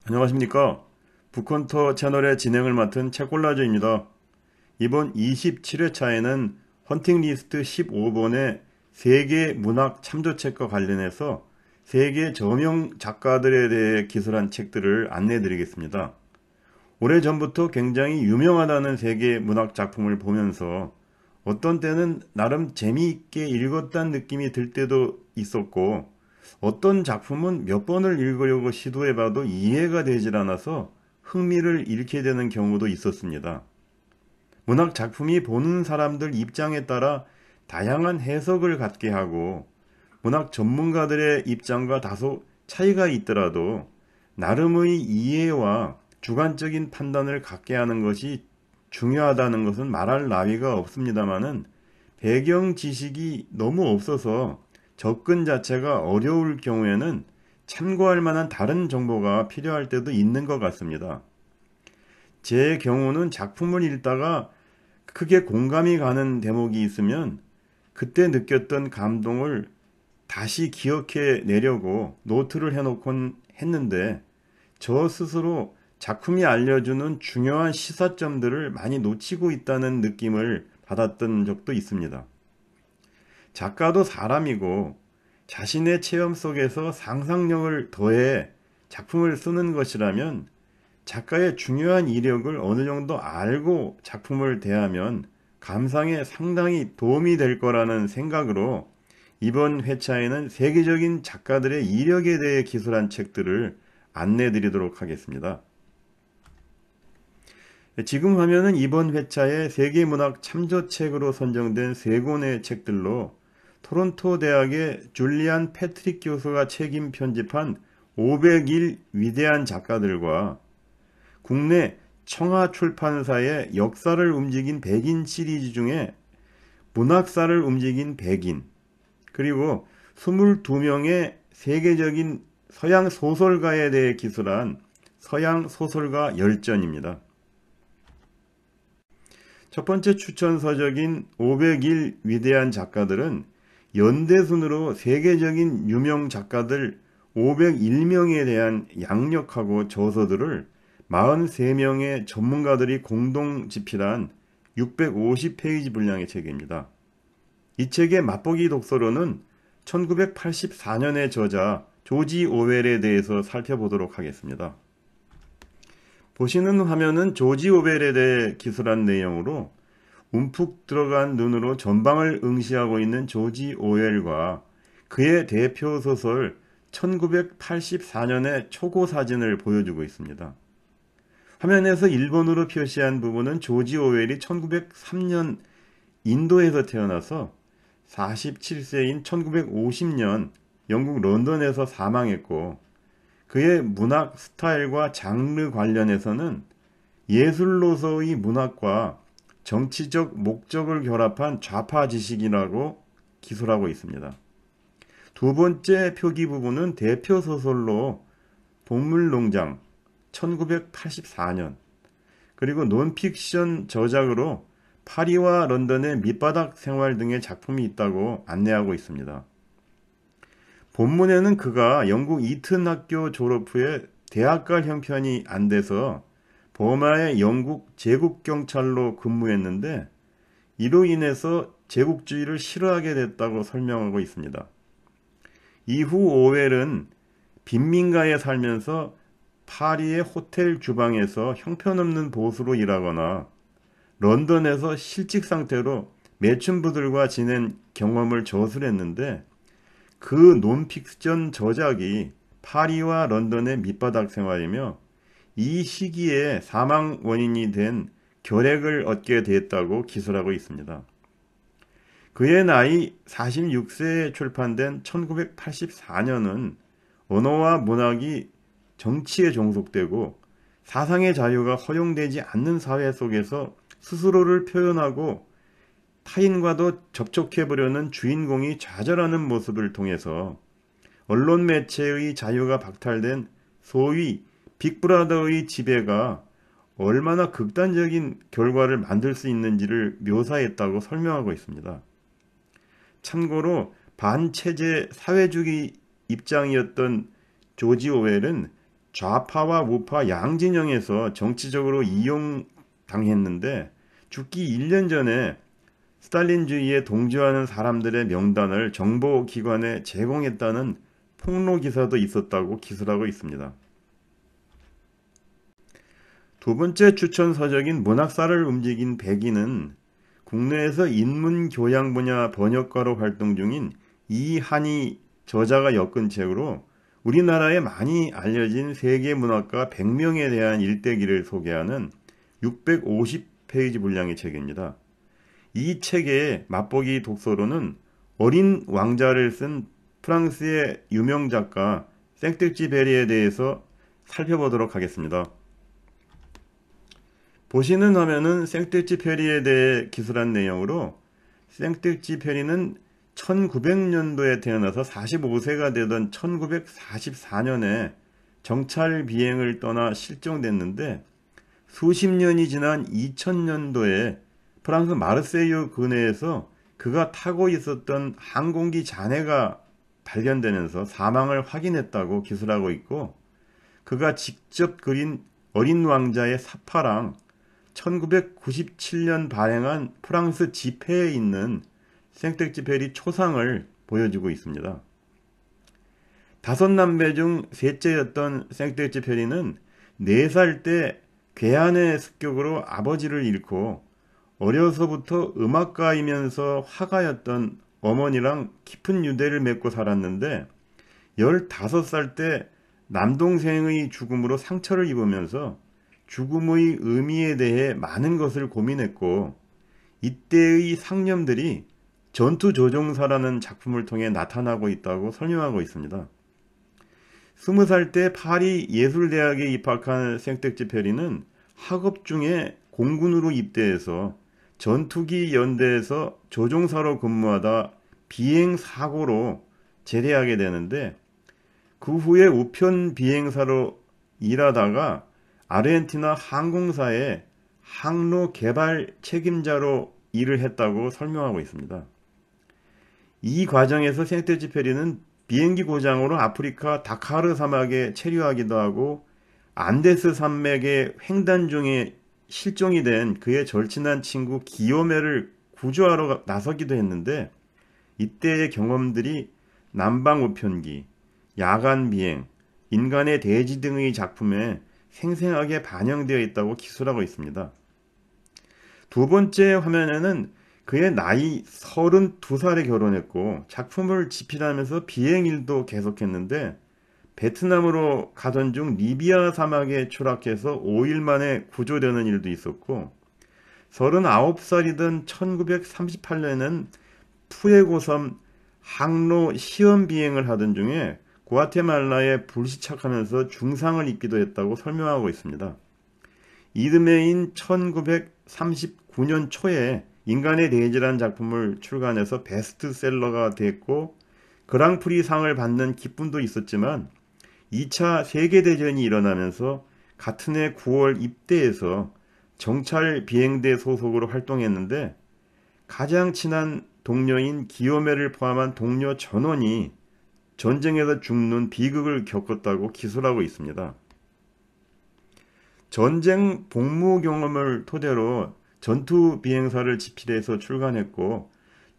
안녕하십니까. 북헌터 채널의 진행을 맡은 책골라저입니다. 이번 27회차에는 헌팅리스트 15번의 세계 문학 참조책과 관련해서 세계 저명 작가들에 대해 기술한 책들을 안내해 드리겠습니다. 오래전부터 굉장히 유명하다는 세계 문학 작품을 보면서 어떤 때는 나름 재미있게 읽었다는 느낌이 들 때도 있었고, 어떤 작품은 몇 번을 읽으려고 시도해봐도 이해가 되질 않아서 흥미를 잃게 되는 경우도 있었습니다. 문학 작품이 보는 사람들 입장에 따라 다양한 해석을 갖게 하고, 문학 전문가들의 입장과 다소 차이가 있더라도 나름의 이해와 주관적인 판단을 갖게 하는 것이 중요하다는 것은 말할 나위가 없습니다마는, 배경 지식이 너무 없어서 접근 자체가 어려울 경우에는 참고할 만한 다른 정보가 필요할 때도 있는 것 같습니다. 제 경우는 작품을 읽다가 크게 공감이 가는 대목이 있으면 그때 느꼈던 감동을 다시 기억해 내려고 노트를 해놓곤 했는데, 저 스스로 작품이 알려주는 중요한 시사점들을 많이 놓치고 있다는 느낌을 받았던 적도 있습니다. 작가도 사람이고 자신의 체험 속에서 상상력을 더해 작품을 쓰는 것이라면, 작가의 중요한 이력을 어느 정도 알고 작품을 대하면 감상에 상당히 도움이 될 거라는 생각으로 이번 회차에는 세계적인 작가들의 이력에 대해 기술한 책들을 안내 드리도록 하겠습니다. 지금 화면은 이번 회차의 세계문학 참조책으로 선정된 세 권의 책들로 토론토 대학의 줄리안 패트릭 교수가 책임 편집한 500일 위대한 작가들과 국내 청하 출판사의 역사를 움직인 백인 시리즈 중에 문학사를 움직인 백인, 그리고 22명의 세계적인 서양 소설가에 대해 기술한 서양 소설가 열전입니다. 첫 번째 추천 서적인 500일 위대한 작가들은 연대순으로 세계적인 유명 작가들 501명에 대한 양력하고 저서들을 43명의 전문가들이 공동 집필한 650페이지 분량의 책입니다. 이 책의 맛보기 독서로는 1984년의 저자 조지 오웰에 대해서 살펴보도록 하겠습니다. 보시는 화면은 조지 오웰에 대해 기술한 내용으로 움푹 들어간 눈으로 전방을 응시하고 있는 조지 오웰과 그의 대표 소설 1984년의 초고 사진을 보여주고 있습니다. 화면에서 일본으로 표시한 부분은 조지 오웰이 1903년 인도에서 태어나서 47세인 1950년 영국 런던에서 사망했고, 그의 문학 스타일과 장르 관련해서는 예술로서의 문학과 정치적 목적을 결합한 좌파 지식이라고 기술하고 있습니다. 두 번째 표기 부분은 대표 소설로 동물농장 1984년, 그리고 논픽션 저작으로 파리와 런던의 밑바닥 생활 등의 작품이 있다고 안내하고 있습니다. 본문에는 그가 영국 이튼 학교 졸업 후에 대학 갈 형편이 안 돼서 버마의 영국 제국경찰로 근무했는데, 이로 인해서 제국주의를 싫어하게 됐다고 설명하고 있습니다. 이후 오웰은 빈민가에 살면서 파리의 호텔 주방에서 형편없는 보수로 일하거나 런던에서 실직 상태로 매춘부들과 지낸 경험을 저술했는데, 그 논픽션 저작이 파리와 런던의 밑바닥 생활이며 이 시기에 사망 원인이 된 결핵을 얻게 됐다고 기술하고 있습니다. 그의 나이 46세에 출판된 1984년은 언어와 문학이 정치에 종속되고 사상의 자유가 허용되지 않는 사회 속에서 스스로를 표현하고 타인과도 접촉해보려는 주인공이 좌절하는 모습을 통해서 언론 매체의 자유가 박탈된 소위 빅브라더의 지배가 얼마나 극단적인 결과를 만들 수 있는지를 묘사했다고 설명하고 있습니다. 참고로 반체제 사회주의 입장이었던 조지 오웰은 좌파와 우파 양진영에서 정치적으로 이용당했는데 죽기 1년 전에 스탈린주의에 동조하는 사람들의 명단을 정보기관에 제공했다는 폭로 기사도 있었다고 기술하고 있습니다. 두 번째 추천 서적인 문학사를 움직인 백인은 국내에서 인문교양 분야 번역가로 활동 중인 이한희 저자가 엮은 책으로 우리나라에 많이 알려진 세계 문학가 100명에 대한 일대기를 소개하는 650페이지 분량의 책입니다. 이 책의 맛보기 독서로는 어린 왕자를 쓴 프랑스의 유명 작가 생텍쥐페리에 대해서 살펴보도록 하겠습니다. 보시는 화면은 생텍쥐페리에 대해 기술한 내용으로, 생텍쥐페리는 1900년도에 태어나서 45세가 되던 1944년에 정찰 비행을 떠나 실종됐는데, 수십 년이 지난 2000년도에 프랑스 마르세유 근해에서 그가 타고 있었던 항공기 잔해가 발견되면서 사망을 확인했다고 기술하고 있고, 그가 직접 그린 어린 왕자의 사파랑 1997년 발행한 프랑스 지폐에 있는 생텍쥐페리 초상을 보여주고 있습니다. 5남매 중 셋째였던 생텍쥐페리는 4살 때 괴한의 습격으로 아버지를 잃고 어려서부터 음악가이면서 화가였던 어머니랑 깊은 유대를 맺고 살았는데 15살 때 남동생의 죽음으로 상처를 입으면서 죽음의 의미에 대해 많은 것을 고민했고, 이때의 상념들이 전투조종사라는 작품을 통해 나타나고 있다고 설명하고 있습니다. 20살 때 파리 예술대학에 입학한 생텍쥐페리는 학업 중에 공군으로 입대해서 전투기 연대에서 조종사로 근무하다 비행사고로 제대하게 되는데, 그 후에 우편 비행사로 일하다가 아르헨티나 항공사의 항로 개발 책임자로 일을 했다고 설명하고 있습니다. 이 과정에서 생텍쥐페리는 비행기 고장으로 아프리카 다카르 사막에 체류하기도 하고, 안데스 산맥의 횡단 중에 실종이 된 그의 절친한 친구 기요메를 구조하러 나서기도 했는데, 이때의 경험들이 남방 우편기, 야간 비행, 인간의 대지 등의 작품에 생생하게 반영되어 있다고 기술하고 있습니다. 두 번째 화면에는 그의 나이 32살에 결혼했고 작품을 집필하면서 비행일도 계속했는데, 베트남으로 가던 중 리비아 사막에 추락해서 5일 만에 구조되는 일도 있었고, 39살이던 1938년에는 푸에고섬 항로 시험 비행을 하던 중에 과테말라에 불시착하면서 중상을 입기도 했다고 설명하고 있습니다. 이듬해인 1939년 초에 인간의 대지라는 작품을 출간해서 베스트셀러가 됐고, 그랑프리 상을 받는 기쁨도 있었지만 2차 세계대전이 일어나면서 같은 해 9월 입대해서 정찰 비행대 소속으로 활동했는데, 가장 친한 동료인 기요메를 포함한 동료 전원이 전쟁에서 죽는 비극을 겪었다고 기술하고 있습니다. 전쟁 복무 경험을 토대로 전투 비행사를 집필해서 출간했고,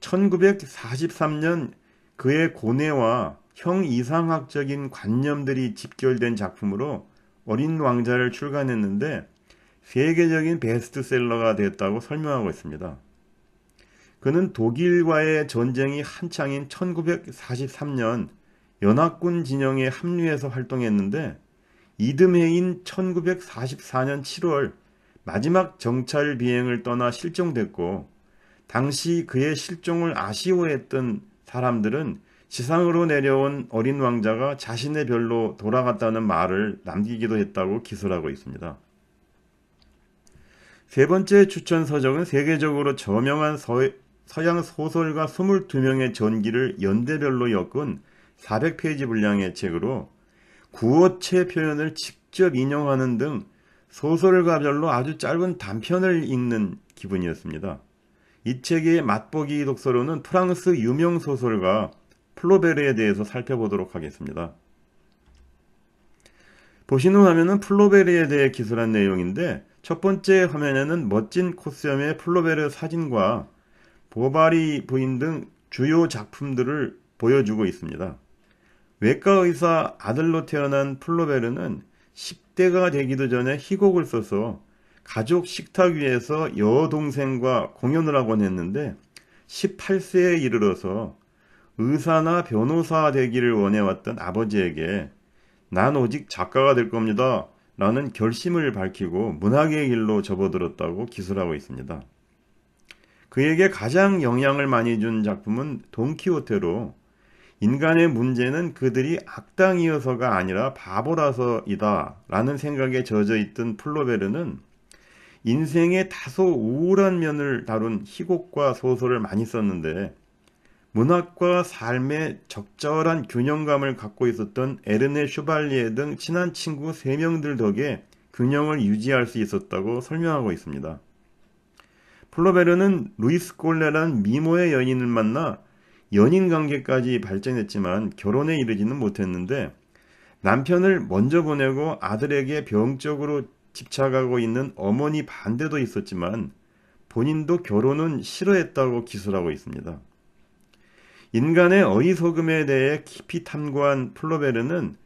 1943년 그의 고뇌와 형이상학적인 관념들이 집결된 작품으로 어린 왕자를 출간했는데 세계적인 베스트셀러가 됐다고 설명하고 있습니다. 그는 독일과의 전쟁이 한창인 1943년 연합군 진영에 합류해서 활동했는데, 이듬해인 1944년 7월 마지막 정찰 비행을 떠나 실종됐고, 당시 그의 실종을 아쉬워했던 사람들은 지상으로 내려온 어린 왕자가 자신의 별로 돌아갔다는 말을 남기기도 했다고 기술하고 있습니다. 세 번째 추천 서적은 세계적으로 저명한 서양 소설가 22명의 전기를 연대별로 엮은 400페이지 분량의 책으로 구어체 표현을 직접 인용하는 등 소설가별로 아주 짧은 단편을 읽는 기분이었습니다. 이 책의 맛보기 독서로는 프랑스 유명 소설가 플로베르에 대해서 살펴보도록 하겠습니다. 보시는 화면은 플로베르에 대해 기술한 내용인데 첫 번째 화면에는 멋진 코스염의 플로베르 사진과 보바리 부인 등 주요 작품들을 보여주고 있습니다. 외과 의사 아들로 태어난 플로베르는 10대가 되기도 전에 희곡을 써서 가족 식탁 위에서 여동생과 공연을 하곤 했는데 18세에 이르러서 의사나 변호사 되기를 원해왔던 아버지에게 난 오직 작가가 될 겁니다 라는 결심을 밝히고 문학의 길로 접어들었다고 기술하고 있습니다. 그에게 가장 영향을 많이 준 작품은 돈키호테로 인간의 문제는 그들이 악당이어서가 아니라 바보라서이다 라는 생각에 젖어 있던 플로베르는 인생의 다소 우울한 면을 다룬 희곡과 소설을 많이 썼는데 문학과 삶의 적절한 균형감을 갖고 있었던 에르네 슈발리에 등 친한 친구 3명들 덕에 균형을 유지할 수 있었다고 설명하고 있습니다. 플로베르는 루이스 꼴레란 미모의 연인을 만나 연인 관계까지 발전했지만 결혼에 이르지는 못했는데 남편을 먼저 보내고 아들에게 병적으로 집착하고 있는 어머니 반대도 있었지만 본인도 결혼은 싫어했다고 기술하고 있습니다. 인간의 어리석음에 대해 깊이 탐구한 플로베르는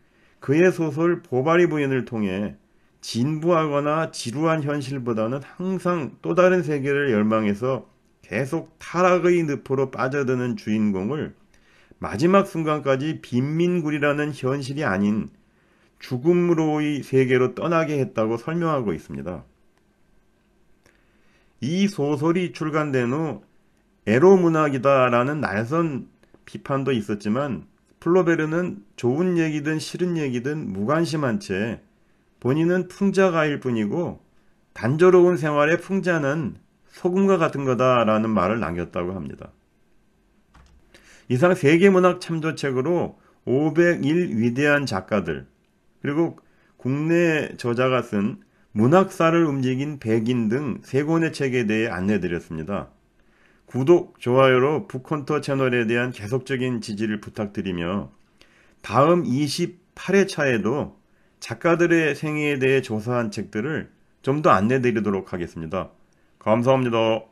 그의 소설 보바리 부인을 통해 진부하거나 지루한 현실보다는 항상 또 다른 세계를 열망해서 계속 타락의 늪으로 빠져드는 주인공을 마지막 순간까지 빈민굴이라는 현실이 아닌 죽음으로의 세계로 떠나게 했다고 설명하고 있습니다. 이 소설이 출간된 후 에로문학이다라는 날선 비판도 있었지만 플로베르는 좋은 얘기든 싫은 얘기든 무관심한 채 본인은 풍자가일 뿐이고 단조로운 생활의 풍자는 소금과 같은 거다라는 말을 남겼다고 합니다. 이상 세계문학 참조책으로 501 위대한 작가들 그리고 국내 저자가 쓴 문학사를 움직인 백인 등 3권의 책에 대해 안내드렸습니다. 구독, 좋아요로 북헌터 채널에 대한 계속적인 지지를 부탁드리며 다음 28회차에도 작가들의 생애에 대해 조사한 책들을 좀 더 안내드리도록 하겠습니다. 감사합니다.